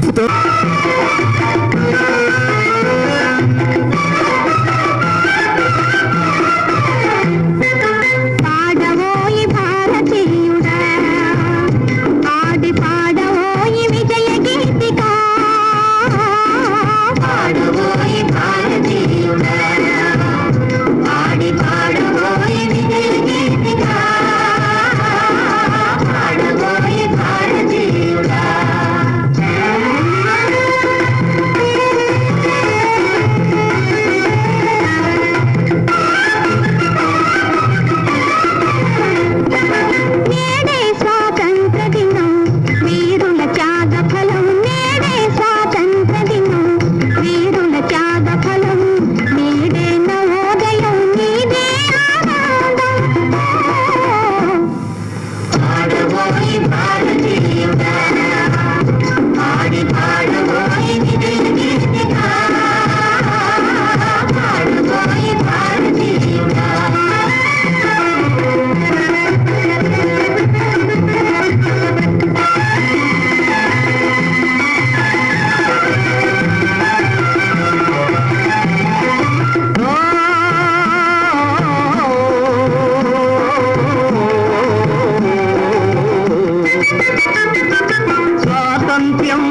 అద్భుతం.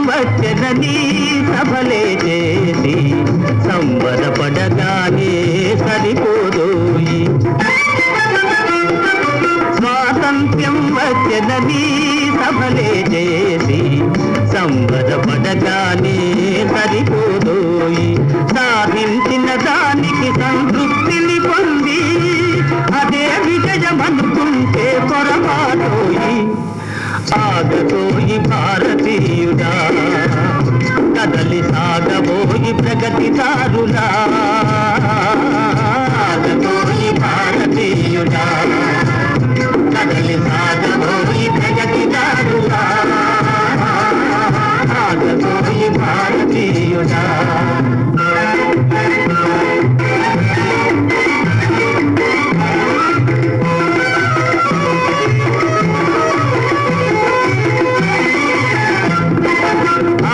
వచ్చెదని సభలే చేసి సంబరపడగానే సరిపోదోయి. స్వాతంత్ర్యం వచ్చెదని సభలే చేసి సంబరపడగానే సరిపోదోయి. సాధించిన దానికి సంతృప్తిని పొంది అదే విజయమనుకుంటే పొరపాటోయి. ఆగబోయి భారతీయుడా, కదలి సాగబోయి ప్రగతిదారులా. ఆగబోయి భారతీయుడా, కదలి సాగబోయి ప్రగతిదారులా. ఆగబోయి భారతీయుడా.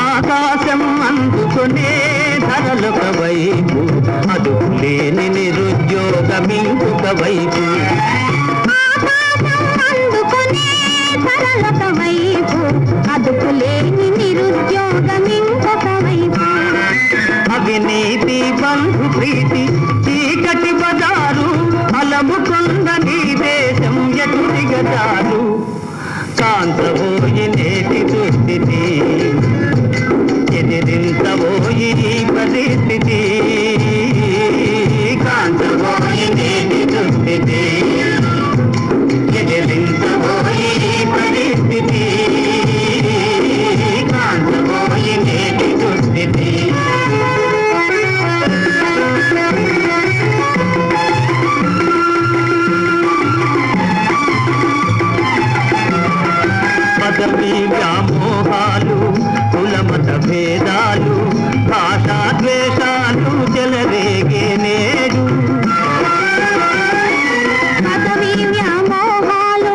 ఆకాశం అందుకునే ధరలొక వైపు, అదుపు లేని నిరుద్యోగం ఇంకొక వైపు. ధరలొక వైపు, అదుపు లేని నిరుద్యోగం ఇంకొక వైపు. అవినీతి బంధు ప్రీతి చీకటి బజారు, అలముకొంద నీ దేశం ఎటు దిగజారు. కాంతబోయి నేటి దుస్థితి, ఎదిరించబోయి పరిస్థితి. కాంతబోయి నేటి దుస్థితి, ఎదిరించబోయి పరిస్థితి. కాంతబోయి నేటి దుస్థితి. పదవి వ్యామోహాలు, కులమత భేదాలు, భాషా ద్వేషాలు చెలరేగే నేడు. పదవి వ్యామోహాలు,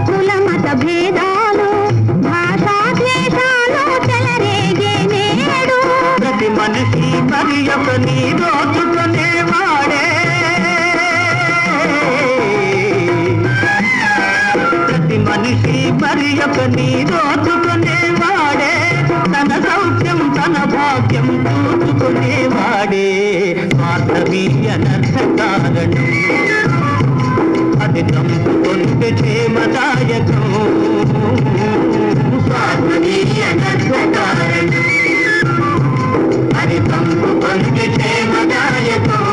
కులమత భేదాలు, భాషా ద్వేషాలు చెలరేగే నేడు. ప్రతి మనిషి మరి ఒకని దోచుకునేవాడే, ప్రతి మనిషి మరి ఒకని దోచుకునేవాడే. తన సౌఖ్యం తన భాగ్యం చూసుకునేవాడే. స్వార్థమీయ నర్థకారణం, అది తంపుకొంటే క్షేమదాయకం. స్వార్థమీయ నర్థకారణం, అది తంపుకొంటే క్షేమదాయకం.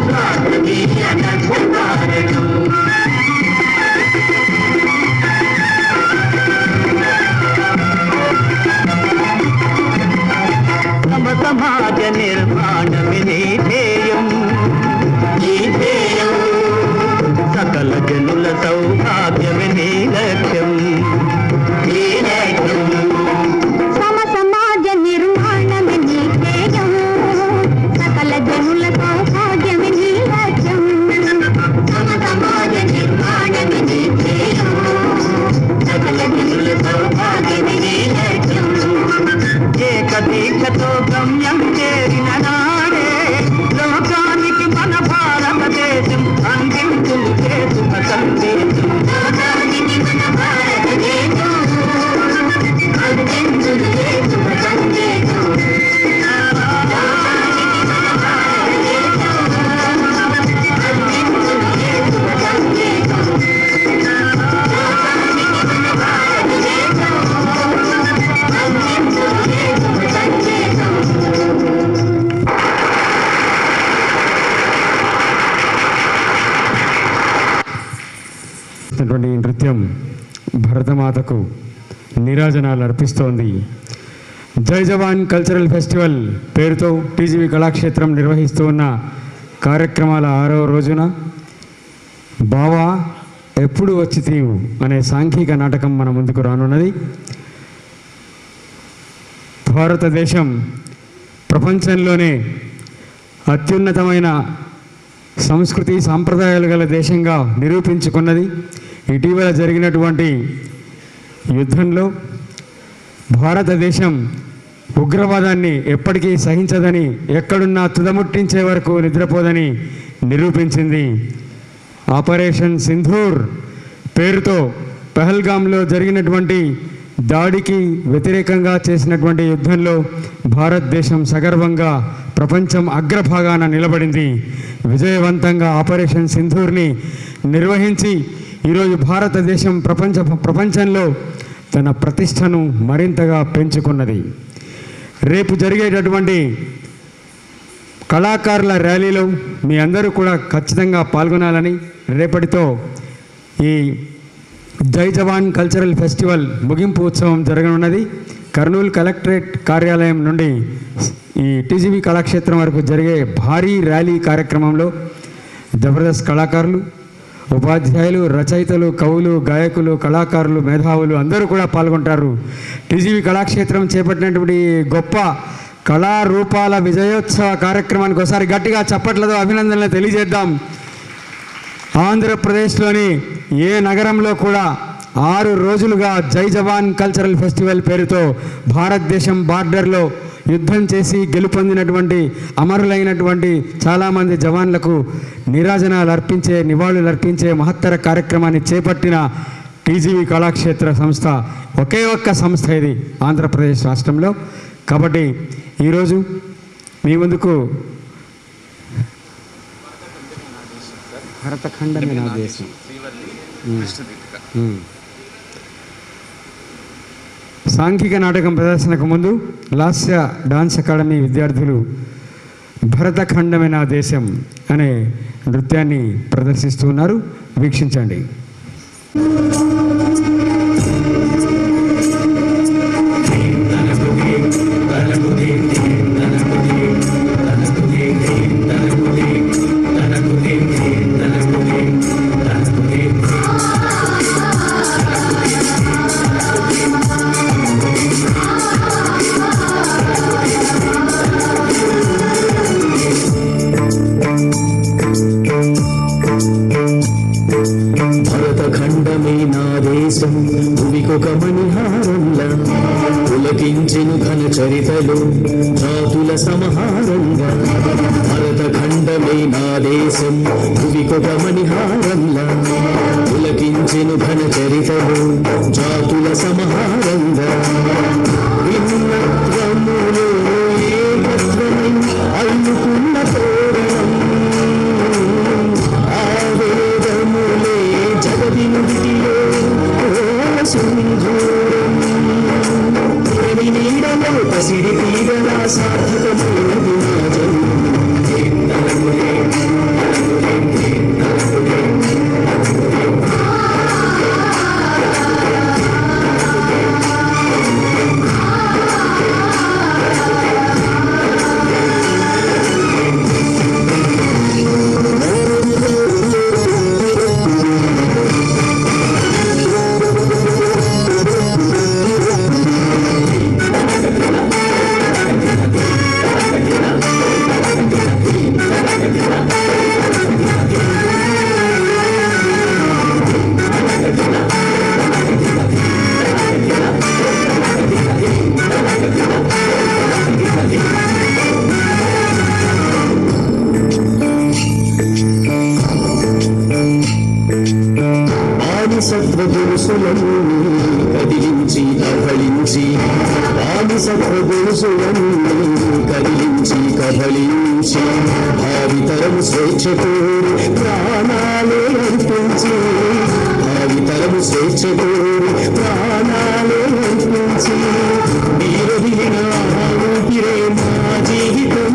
స్వార్థమీయ నర్థకారణం. సమాజ నిర్మాణమే ధ్యేయం, ఈ ధ్యేయం సకల జన చేసినటువంటి ఈ నృత్యం భరతమాతకు నీరాజనాలు అర్పిస్తోంది. జై జవాన్ కల్చరల్ ఫెస్టివల్ పేరుతో టీజీవీ కళాక్షేత్రం నిర్వహిస్తూ ఉన్న కార్యక్రమాల 6వ రోజున బావా ఎప్పుడు వచ్చి తీవు అనే సాంఘిక నాటకం మన ముందుకు రానున్నది. భారతదేశం ప్రపంచంలోనే అత్యున్నతమైన సంస్కృతి సాంప్రదాయాలు గల దేశంగా నిరూపించుకున్నది. ఇటీవల జరిగినటువంటి యుద్ధంలో భారతదేశం ఉగ్రవాదాన్ని ఎప్పటికీ సహించదని, ఎక్కడున్నా తుదముట్టించే వరకు నిద్రపోదని నిరూపించింది. ఆపరేషన్ సింధూర్ పేరుతో పహల్గామ్లో జరిగినటువంటి దాడికి వ్యతిరేకంగా చేసినటువంటి యుద్ధంలో భారతదేశం సగర్వంగా ప్రపంచం అగ్రభాగాన నిలబడింది. విజయవంతంగా ఆపరేషన్ సింధూర్ని నిర్వహించి ఈరోజు భారతదేశం ప్రపంచంలో తన ప్రతిష్టను మరింతగా పెంచుకున్నది. రేపు జరిగేటటువంటి కళాకారుల ర్యాలీలో మీ అందరూ కూడా ఖచ్చితంగా పాల్గొనాలని, రేపటితో ఈ జై జవాన్ కల్చరల్ ఫెస్టివల్ ముగింపు ఉత్సవం జరగనున్నది. కర్నూలు కలెక్టరేట్ కార్యాలయం నుండి ఈ టీజీవీ కళాక్షేత్రం వరకు జరిగే భారీ ర్యాలీ కార్యక్రమంలో జబర్దస్త్ కళాకారులు, ఉపాధ్యాయులు, రచయితలు, కవులు, గాయకులు, కళాకారులు, మేధావులు అందరూ కూడా పాల్గొంటారు. టీజీవీ కళాక్షేత్రం చేపట్టినటువంటి గొప్ప కళారూపాల విజయోత్సవ కార్యక్రమానికి ఒకసారి గట్టిగా చప్పట్లతో అభినందనలు తెలియజేద్దాం. ఆంధ్రప్రదేశ్లోని ఏ నగరంలో కూడా 6 రోజులుగా జై జవాన్ కల్చరల్ ఫెస్టివల్ పేరుతో భారతదేశం బార్డర్లో యుద్ధం చేసి గెలుపొందినటువంటి అమరులైనటువంటి చాలామంది జవాన్లకు నీరాజనాలు అర్పించే, నివాళులు అర్పించే మహత్తర కార్యక్రమాన్ని చేపట్టిన టీజీవీ కళాక్షేత్ర సంస్థ ఒకే ఒక్క సంస్థ ఇది ఆంధ్రప్రదేశ్ రాష్ట్రంలో. కాబట్టి ఈరోజు మీ ముందుకు భరతఖండమే నా దేశం సాంఘిక నాటకం ప్రదర్శనకు ముందు లాస్య డాన్స్ అకాడమీ విద్యార్థులు భరతఖండమే నా దేశం అనే నృత్యాన్ని ప్రదర్శిస్తున్నారు. వీక్షించండి. పులకించెను ఘన చరితలు జాతుల సమహారంగా భరతఖండమే నా దేశం భువికొక మణిహారంలా పులకించెను ఘన చరితలు జాతుల సమహారంగా భిన్నత్వములో ఏకత్వమై అల్లుకున్న తోరణం ఆవేదములే జగదినుడిలో సింధూరం నీడలో పసిడి తీగల సార్థకమైనది నా సత్వగురుసులను కదిలించి కబళించి వాడి సత్వగురుసులను కదిలించి కబళించి భావితరం స్వేచ్ఛతో ప్రాణాలే అర్పించి భావితరం స్వేచ్ఛతో ప్రాణాలే అర్పించి వీరదిన ఊపిరే మా జీవితం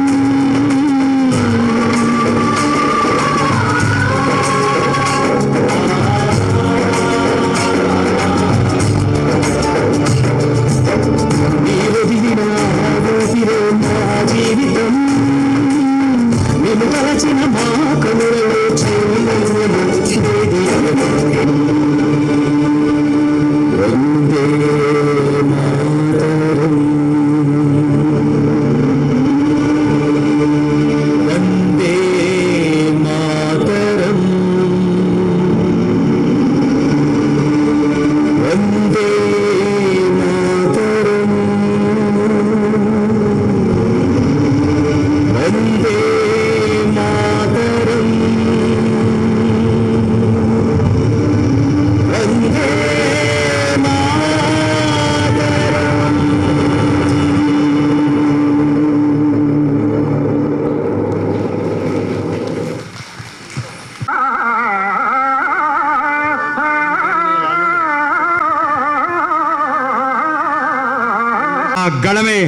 ఆ గళమే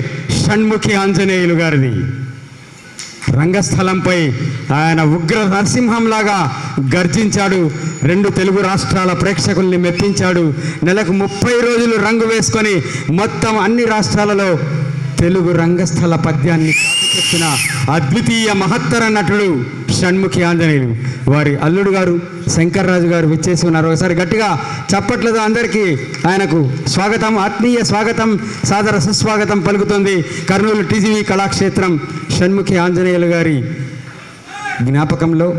షణ్ముఖి ఆంజనేయులు గారిది. రంగస్థలంపై ఆయన ఉగ్ర నరసింహంలాగా గర్జించాడు. 2 తెలుగు రాష్ట్రాల ప్రేక్షకుల్ని మెప్పించాడు. నెలకు 30 రోజులు రంగు వేసుకొని మొత్తం అన్ని రాష్ట్రాలలో తెలుగు రంగస్థల పద్యాన్ని చెప్పిన అద్వితీయ మహత్తర నటుడు షణ్ముఖి ఆంజనేయులు. వారి అల్లుడు గారు శంకర్రాజు గారు విచ్చేసి ఉన్నారు. ఒకసారి గట్టిగా చప్పట్లతో అందరికీ ఆయనకు స్వాగతం, ఆత్మీయ స్వాగతం, సాదర సుస్వాగతం పలుకుతుంది కర్నూలు టీజీవీ కళాక్షేత్రం. షణ్ముఖి ఆంజనేయులు గారి జ్ఞాపకంలో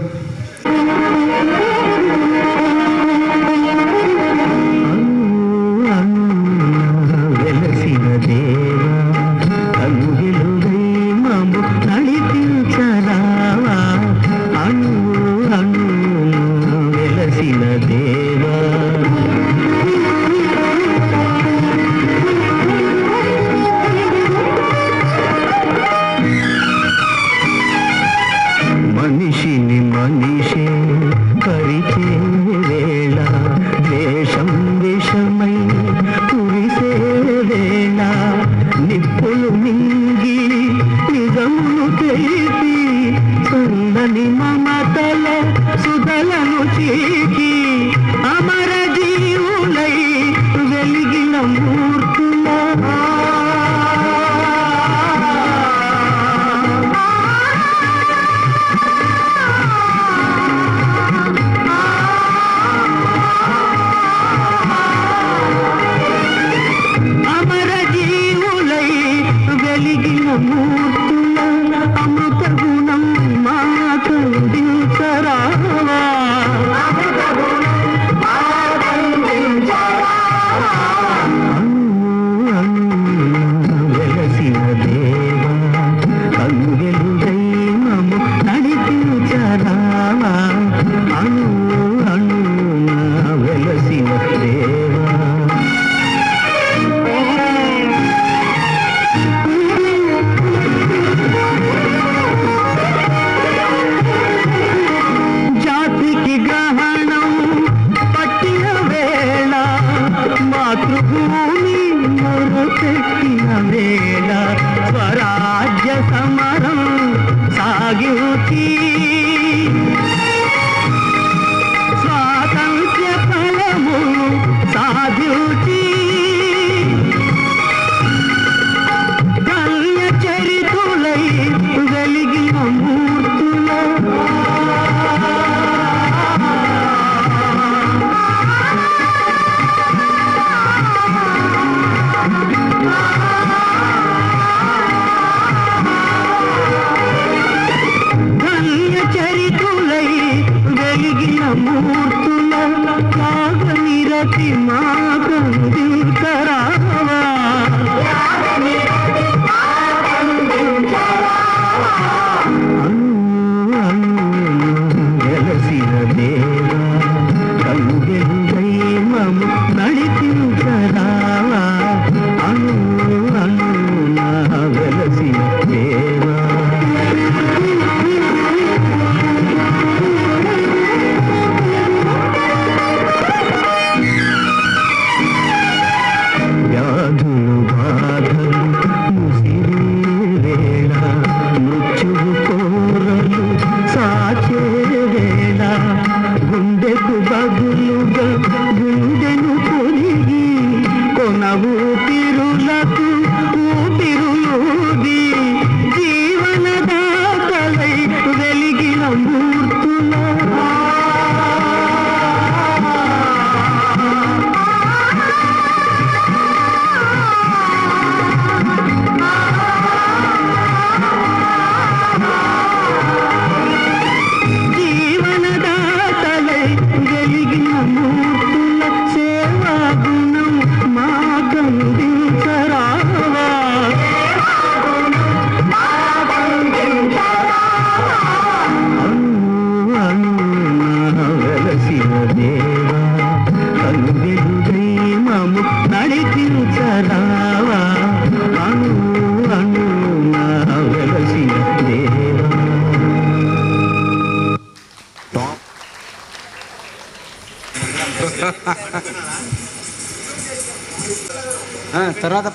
తర్వాత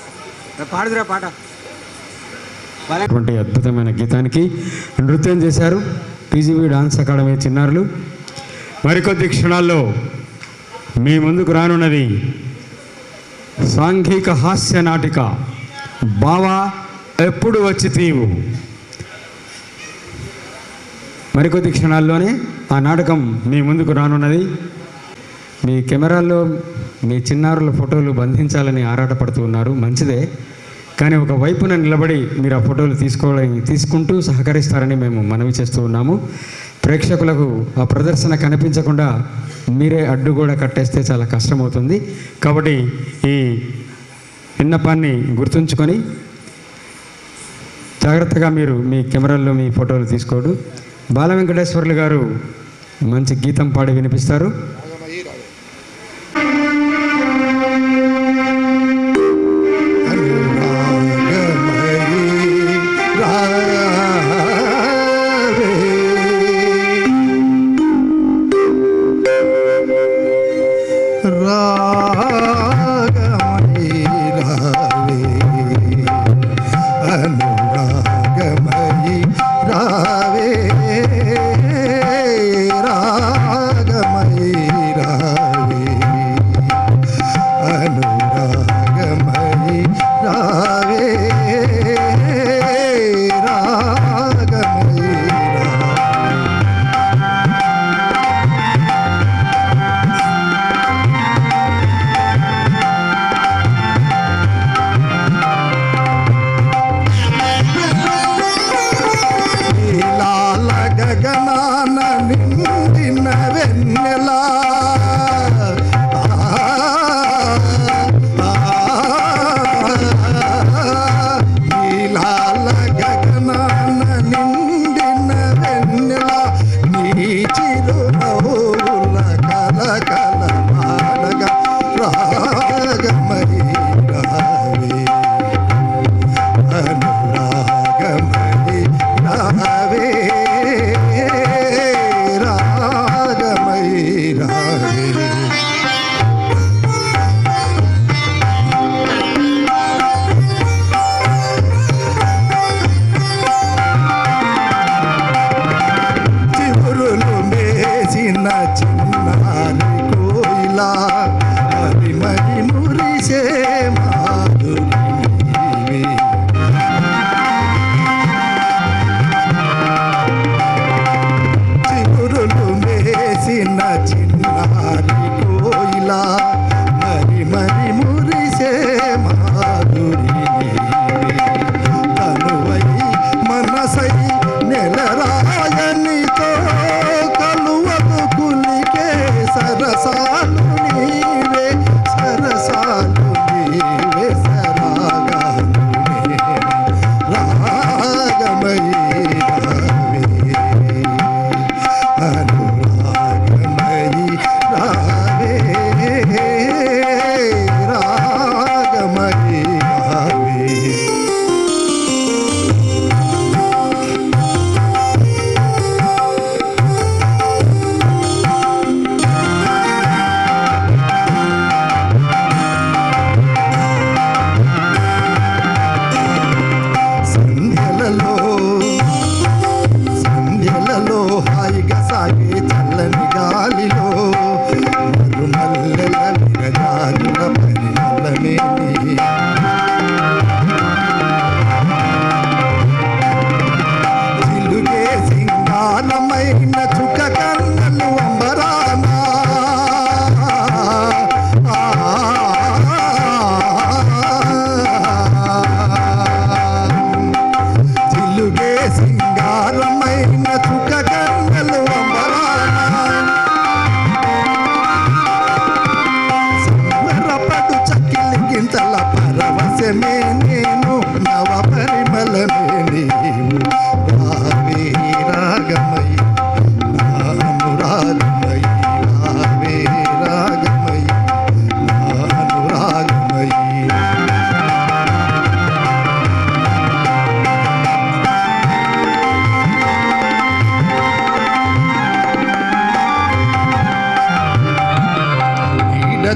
పాడుదురా పాట. అటువంటి అద్భుతమైన గీతానికి నృత్యం చేశారు టీజీవీ డాన్స్ అకాడమీ చిన్నారులు. మరికొద్ది క్షణాల్లో మీ ముందుకు రానున్నది సాంఘిక హాస్య నాటిక బావా ఎప్పుడు వచ్చి తీవు. మరికొద్ది క్షణాల్లోనే ఆ నాటకం మీ ముందుకు రానున్నది. మీ కెమెరాల్లో మీ చిన్నారుల ఫోటోలు బంధించాలని ఆరాటపడుతూ ఉన్నారు, మంచిదే. కానీ ఒక వైపున నిలబడి మీరు ఆ ఫోటోలు తీసుకుంటూ సహకరిస్తారని మేము మనవి చేస్తూ ఉన్నాము. ప్రేక్షకులకు ఆ ప్రదర్శన కనిపించకుండా మీరే అడ్డు కూడా కట్టేస్తే చాలా కష్టమవుతుంది. కాబట్టి ఈ విన్నపాన్ని గుర్తుంచుకొని జాగ్రత్తగా మీరు మీ కెమెరాల్లో మీ ఫోటోలు తీసుకోడు. బాల వెంకటేశ్వర్లు గారు మంచి గీతం పాడి వినిపిస్తారు.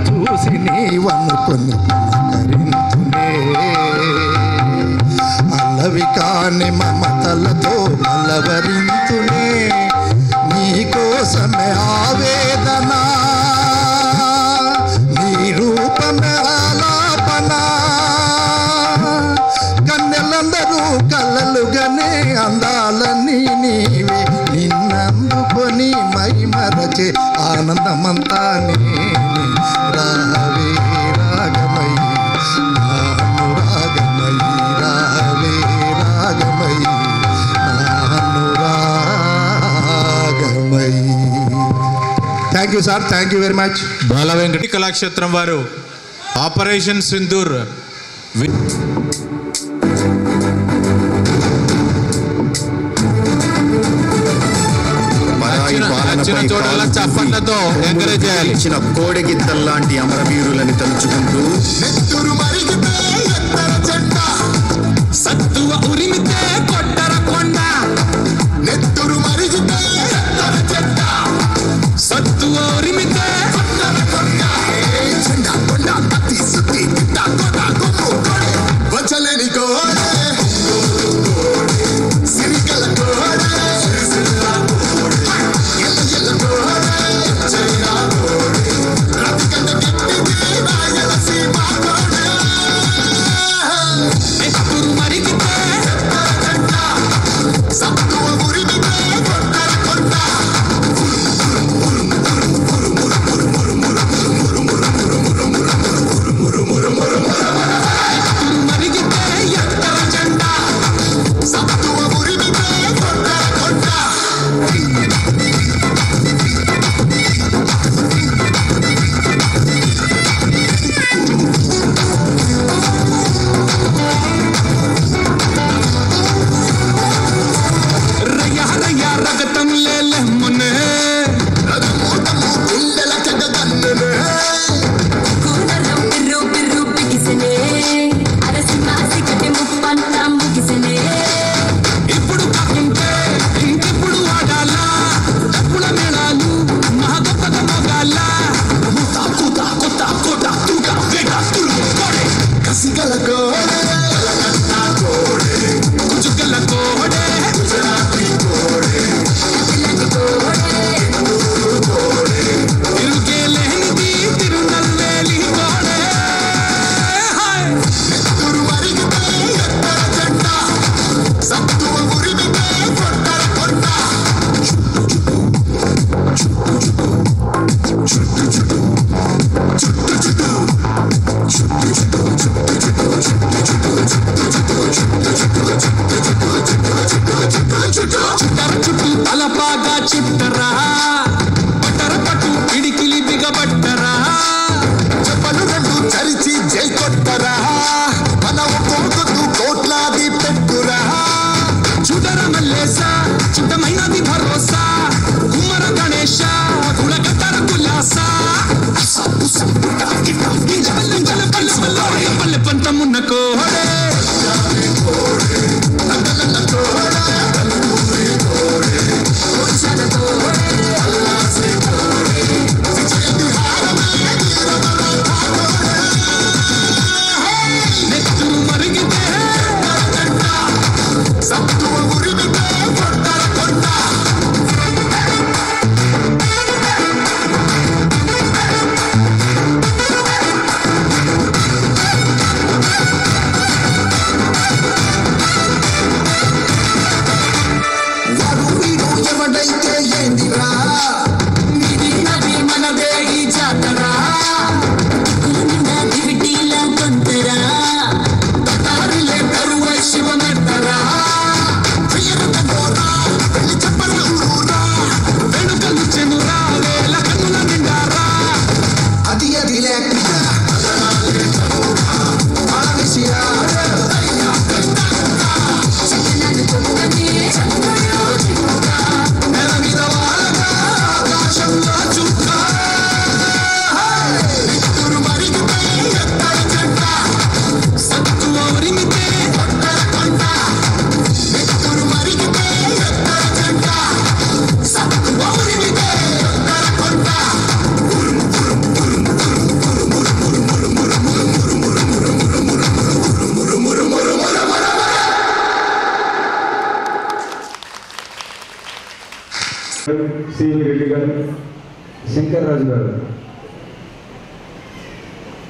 చూసి నీవనుకొని పలకరించునే తీరని మమతలతో మలవరింతునే నీకోసమే ఆవేదన నీ రూపమే ఆలాపన కన్నెలందరూ కలలుగానే అందాలని నీవే నిన్నందుకొని మై మరచే ఆనందమంతా నేనే రావే రాగమై నాను రాగమై రావే రాగమై నాను రాగమై. Thank you sir, thank you very much. Bala Venkata Kalakshetram వారు ఆపరేషన్ సింధూర్ చప్పట్లతో ఎంకరేజ్ చేయాలి. ఇచ్చిన కోడెగిద్దల్లాంటి అమరవీరులని తలుచుకుంటూ నెత్తురు మరిగితే ఎత్తర చెడ్డ సత్తువ ఉరిమితే కొట్టర కొండ నెత్తురు మరిగితే ఎత్తర చెడ్డ సత్తువ ఉరిమితే కొట్టర కొండ చెండ కొండ కత్తి సుత్తి గిట్ట కొడ కొమ్ము కొడే వచ్చలేని కోడే సిరికల కోడే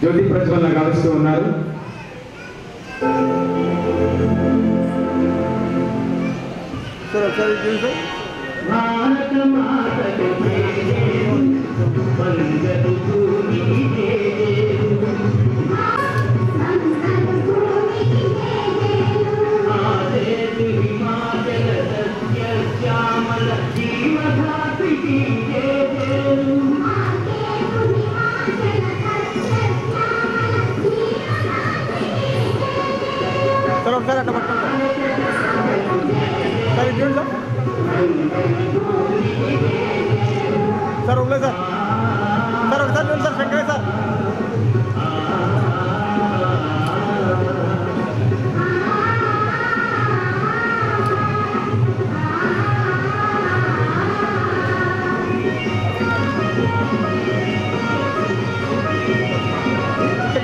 జ్యోతి ప్రజ్వలన గావిస్తూ ఉన్నారు. ఒకసారి అట్లా పట్టుకోండి సార్ ఇది చూడండి సార్ ఉండలేదు సార్ ఒకసారి చూడండి సార్ వెంకయ్య సార్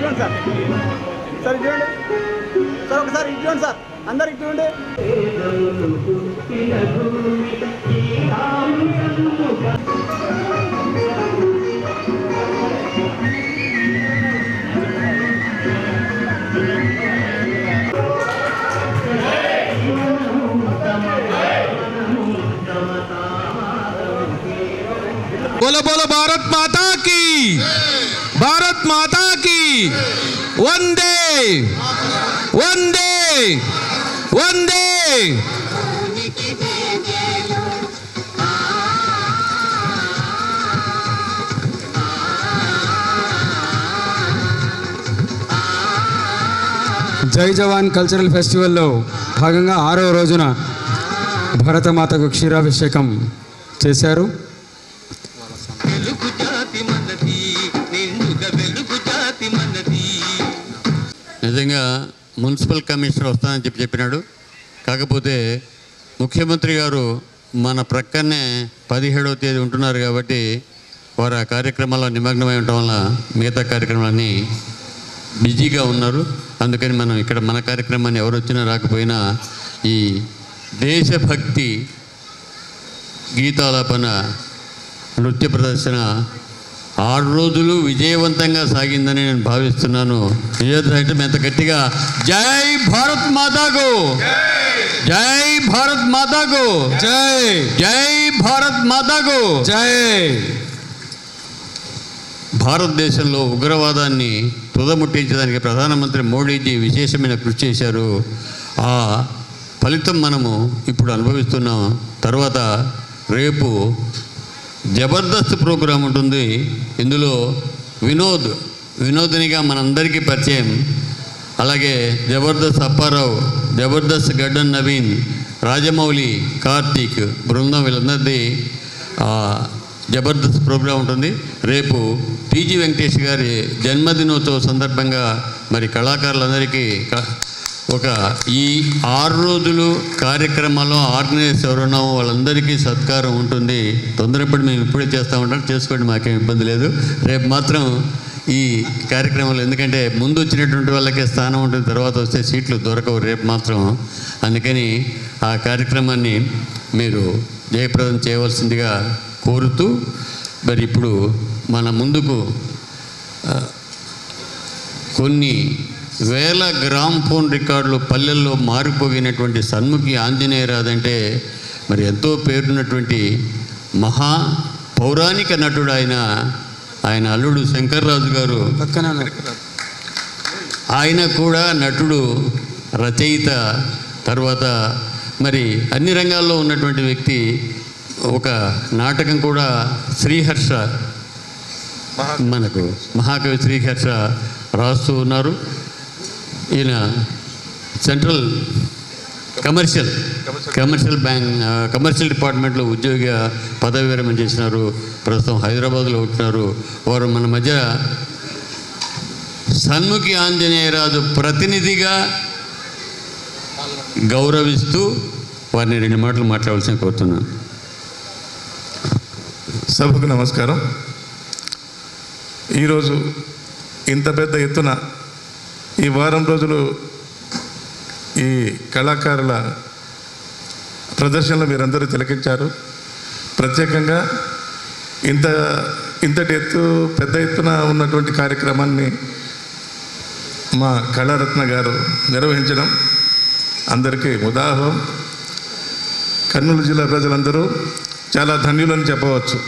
చూడండి సార్ సార్ ఇది చూడండి సార్ ఒకసారి ఇది చూడండి సార్ అందరు ఇది చూడండి बोलो बोलो भारत माता की, भारत माता की, वंदे वंदे वंदे। జై జవాన్ కల్చరల్ ఫెస్టివల్లో భాగంగా 6వ రోజున భారతమాతకు క్షీరాభిషేకం చేశారు. నిజంగా మున్సిపల్ కమిషనర్ వస్తానని చెప్పినాడు. కాకపోతే ముఖ్యమంత్రి గారు మన ప్రక్కనే 17వ తేదీ ఉంటున్నారు కాబట్టి వారు ఆ కార్యక్రమాల్లో నిమగ్నమై ఉండటం వల్ల మిగతా కార్యక్రమాలన్నీ బిజీగా ఉన్నారు. అందుకని మనం ఇక్కడ మన కార్యక్రమాన్ని ఎవరు వచ్చినా రాకపోయినా ఈ దేశభక్తి గీతాలాపన నృత్య ప్రదర్శన 6 రోజులు విజయవంతంగా సాగిందని నేను భావిస్తున్నాను. నిజం ఎంత గట్టిగా జై భారత్ మాతాకు, జై భారత్ మాతాకు, జై జై భారత్ మాతాకు జై. భారతదేశంలో ఉగ్రవాదాన్ని తుదముట్టించడానికి ప్రధానమంత్రి మోడీజీ విశేషమైన కృషి చేశారు. ఆ ఫలితం మనము ఇప్పుడు అనుభవిస్తున్నాం. తర్వాత రేపు జబర్దస్త్ ప్రోగ్రాం ఉంటుంది. ఇందులో వినోదినిగా మనందరికీ పరిచయం. అలాగే జబర్దస్త్ అప్పారావు, జబర్దస్త్ గడ్డన్ నవీన్, రాజమౌళి, కార్తీక్ బృందం వీళ్ళందరిది జబర్దస్త్ ప్రోగ్రాం ఉంటుంది. రేపు టీజీ వెంకటేష్ గారి జన్మదినోత్సవ సందర్భంగా మరి కళాకారులందరికీ ఒక ఈ 6 రోజులు కార్యక్రమాల్లో ఆర్గనైజ్ ఎవరున్నామో వాళ్ళందరికీ సత్కారం ఉంటుంది. తొందరపడి మేము ఇప్పుడే చేస్తూ ఉంటాం, చేసుకోండి, మాకేం ఇబ్బంది లేదు. రేపు మాత్రం ఈ కార్యక్రమాలు ఎందుకంటే ముందు వచ్చినటువంటి వాళ్ళకే స్థానం ఉంటుంది, తర్వాత వస్తే సీట్లు దొరకవు రేపు మాత్రం. అందుకని ఆ కార్యక్రమాన్ని మీరు జయప్రదం చేయవలసిందిగా కోరుతూ మరి ఇప్పుడు మన ముందుకు కొన్ని వేల గ్రామ్ ఫోన్ రికార్డులు పల్లెల్లో మారిపోయినటువంటి సన్ముఖి ఆంజనేయరాదంటే మరి ఎంతో పేరున్నటువంటి మహా పౌరాణిక నటుడు ఆయన అల్లుడు శంకర్రాజు గారు ఆయన కూడా నటుడు, రచయిత, తర్వాత మరి అన్ని రంగాల్లో ఉన్నటువంటి వ్యక్తి. ఒక నాటకం కూడా శ్రీహర్ష, మనకు మహాకవి శ్రీహర్ష రాస్తూ ఉన్నారు. ఈయన సెంట్రల్ కమర్షియల్ డిపార్ట్మెంట్లో ఉద్యోగిగా పదవి విరమణ చేసినారు. ప్రస్తుతం హైదరాబాద్లో ఉంటున్నారు. వారు మన మధ్య సన్ముఖి ఆంజనేయరాజు ప్రతినిధిగా గౌరవిస్తూ వారిని 2 మాటలు మాట్లాడాల్సిన కోరుతున్నాను. సభకు నమస్కారం. ఈరోజు ఇంత పెద్ద ఎత్తున ఈ వారం రోజులు ఈ కళాకారుల ప్రదర్శనలు మీరందరూ తిలకించారు. ప్రత్యేకంగా ఇంతటి పెద్ద ఎత్తున ఉన్నటువంటి కార్యక్రమాన్ని మా కళారత్న గారు నిర్వహించడం అందరికీ ఉదాహరణ. కర్నూలు జిల్లా ప్రజలందరూ చాలా ధన్యులని చెప్పవచ్చు.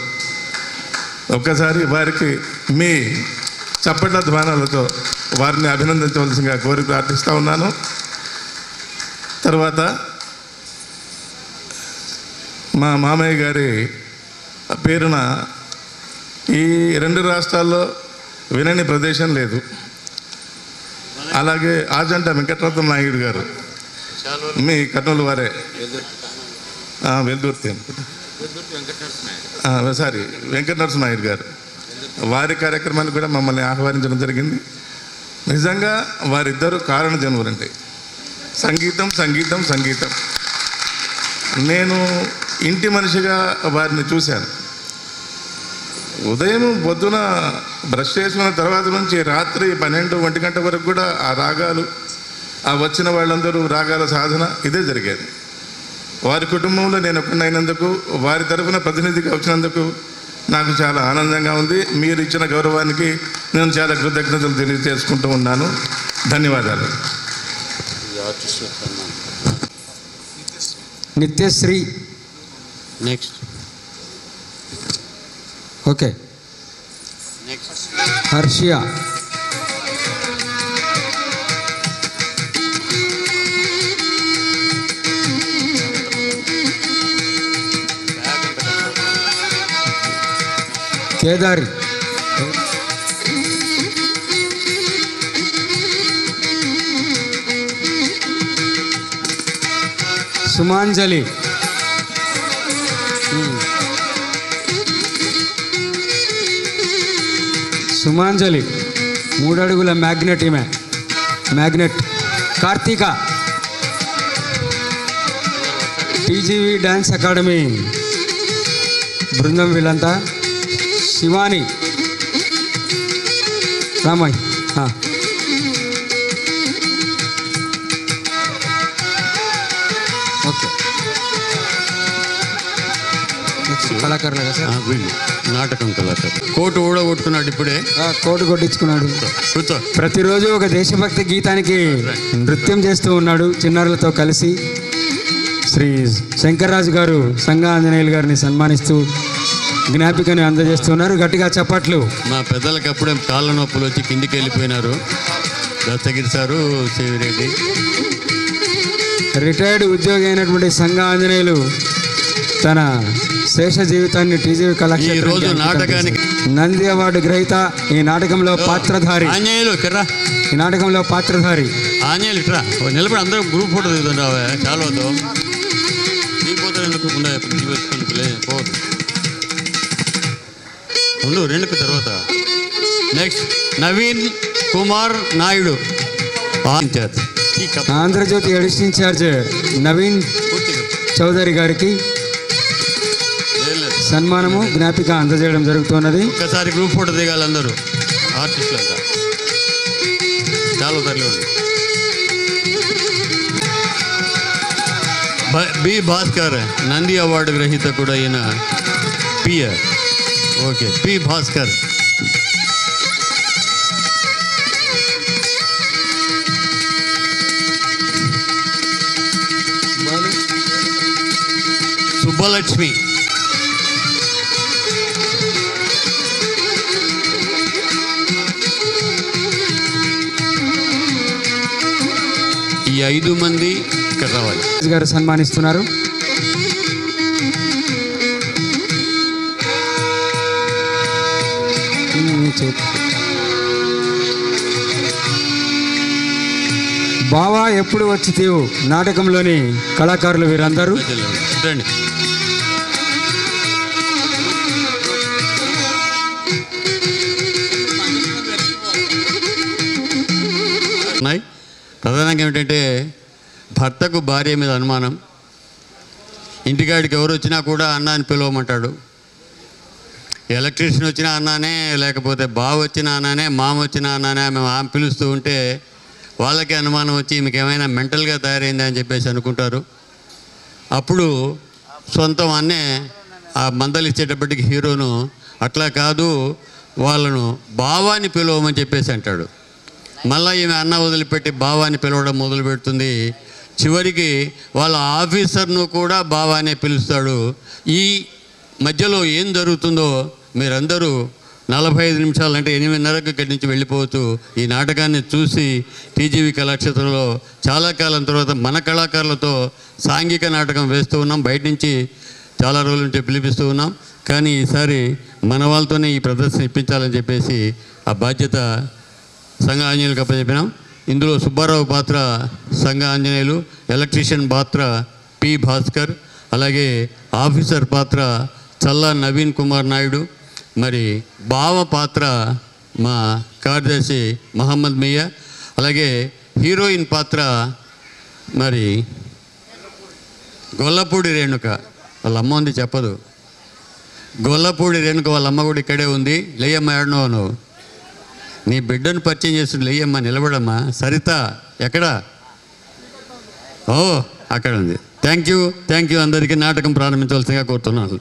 ఒక్కసారి వారికి మీ చప్పట్ల ధ్వానాలతో వారిని అభినందించవలసిందిగా కోరి ప్రార్థిస్తూ ఉన్నాను. తర్వాత మా మామయ్య గారి పేరున ఈ 2 రాష్ట్రాల్లో వినని ప్రదేశం లేదు. అలాగే ఆజంట వెంకటరత్న నాయుడు గారు మీ కర్నూలు వారే, వెల్దుర్తి సారీ వెంకట నరసింహనాయుడు గారు, వారి కార్యక్రమాన్ని కూడా మమ్మల్ని ఆహ్వానించడం జరిగింది. నిజంగా వారిద్దరూ కారణ జన్ములండి. సంగీతం సంగీతం సంగీతం. నేను ఇంటి మనిషిగా వారిని చూశాను. ఉదయం పొద్దున బ్రష్ చేసుకున్న తర్వాత నుంచి రాత్రి 12-1 గంట వరకు కూడా ఆ రాగాలు, ఆ వచ్చిన వాళ్ళందరూ రాగాల సాధన ఇదే జరిగేది. వారి కుటుంబంలో నేను ఒక్కనైనందుకు, వారి తరఫున ప్రతినిధిగా వచ్చినందుకు నాకు చాలా ఆనందంగా ఉంది. మీరు ఇచ్చిన గౌరవానికి నేను చాలా కృతజ్ఞతలు తెలియజేసుకుంటూ ఉన్నాను. ధన్యవాదాలు. నిత్యశ్రీ నెక్స్ట్. ఓకే. హర్షియా. కేదారి. సుమాంజలి. సుమాంజలి 3 అడుగుల మ్యాగ్నెట్. ఈమె magnet. Karthika. TGV dance academy బృందం వీళ్ళంతా. శివాని. రామయ్య. ఓకే. కళాకారులు కదా సార్? వీళ్ళు నాటకం కళాకారు. కోటు కూడా కొట్టుకున్నాడు ఇప్పుడే. కోటు కొట్టించుకున్నాడు. కూర్చో. ప్రతిరోజు ఒక దేశభక్తి గీతానికి నృత్యం చేస్తూ ఉన్నాడు చిన్నారులతో కలిసి. శ్రీ శంకర్రాజు గారు సంగా ఆంజనేయులు గారిని సన్మానిస్తూ జ్ఞాపికను అందజేస్తున్నారు. గట్టిగా చప్పట్లు. మా పెద్దలకు అప్పుడే కాళ్ళ నొప్పులు వచ్చి కిందికి వెళ్ళిపోయినారు. దస్తగిరి సారు, శివిరెడ్డి. రిటైర్డ్ ఉద్యోగి అయినటువంటి సంగా ఆంజనేయులు తన శేష జీవితాన్ని టీజీవీ కళాక్షేత్రం నాటకానికి నంది అవార్డు గ్రహీత. ఈ నాటకంలో పాత్రధారి. ఆంజనేయులు కర్రా. ఈ నాటకంలో పాత్రధారి ఆంజనేయులు ఇట్రా నిలబడి అందరూ గ్రూప్ ఫోటో దిగుతుంది. రావే చాలా దిగిపోతారు. ఎందుకు పోదు ఉండు 2కు తర్వాత. Next Naveen Kumar Naidu. Andhra Jyothy edition in-charge Naveen Chowdary గారికి సన్మానము జ్ఞాపిక అందజేయడం జరుగుతున్నది. ఒక్కసారి గ్రూప్ ఫోటో దిగాలి అందరూ ఆర్టిస్టులు అంతా. చాలా తరలి ఉంది. బి భాస్కర్ నంది అవార్డు గ్రహీత కూడా ఈయన. PR. Okay. P Bhaskar. Subbalakshmi. ఈ 5 మంది ఇక్కడ రావాలి. గారు సన్మానిస్తున్నారు. బావా ఎప్పుడు వచ్చి తీవు నాటకంలోని కళాకారులు వీరందరూ. రండి. ప్రధానంగా ఏమిటంటే భర్తకు భార్య మీద అనుమానం. ఇంటికాడికి ఎవరు వచ్చినా కూడా అన్న అని పిలవమంటాడు. ఎలక్ట్రీషియన్ వచ్చినా అన్నానే, లేకపోతే బావ వచ్చినా అన్నానే, మామ వచ్చినా అన్నానే ఆమె పిలుస్తూ ఉంటే వాళ్ళకి అనుమానం వచ్చి మీకు ఏమైనా మెంటల్గా తయారైందా అని చెప్పేసి అనుకుంటారు. అప్పుడు సొంతం అన్నే ఆ మందలు ఇచ్చేటప్పటికి హీరోను అట్లా కాదు వాళ్ళను బావాని పిలవమని చెప్పేసి అంటాడు. మళ్ళీ ఈమె అన్న వదిలిపెట్టి బావాని పిలవడం మొదలు పెడుతుంది. చివరికి వాళ్ళ ఆఫీసర్ను కూడా బావానే పిలుస్తాడు. ఈ మధ్యలో ఏం జరుగుతుందో మీరందరూ 45 నిమిషాలు అంటే 8:30కి ఇక్కడి నుంచి వెళ్ళిపోతూ ఈ నాటకాన్ని చూసి టీజీవీ కళాక్షేత్రంలో చాలా కాలం తర్వాత మన కళాకారులతో సాంఘిక నాటకం వేస్తూ ఉన్నాం. బయట నుంచి చాలా రోజుల నుంచి పిలిపిస్తూ ఉన్నాం. కానీ ఈసారి మన వాళ్ళతోనే ఈ ప్రదర్శన ఇప్పించాలని చెప్పేసి ఆ బాధ్యత సంఘ ఆంజనేయులకు అప్పచెప్పినాం. ఇందులో సుబ్బారావు పాత్ర సంఘ ఆంజనేయులు, ఎలక్ట్రీషియన్ పాత్ర పి భాస్కర్, అలాగే ఆఫీసర్ పాత్ర చల్లా నవీన్ కుమార్ నాయుడు, మరి బావ పాత్ర మా కార్యదర్శి మహమ్మద్ మియా, అలాగే హీరోయిన్ పాత్ర మరి గొల్లపూడి రేణుక. వాళ్ళ అమ్మ ఉంది చెప్పదు. గొల్లపూడి రేణుక వాళ్ళ అమ్మ కూడా ఇక్కడే ఉంది. లేయమ్మ ఏడనో నువ్వు నీ బిడ్డను పరిచయం చేస్తుంది. లేయమ్మ నిలబడమ్మా. సరిత ఎక్కడా? ఓ అక్కడ ఉంది. థ్యాంక్ యూ అందరికీ. నాటకం ప్రారంభించవలసిందిగా కోరుతున్నాను.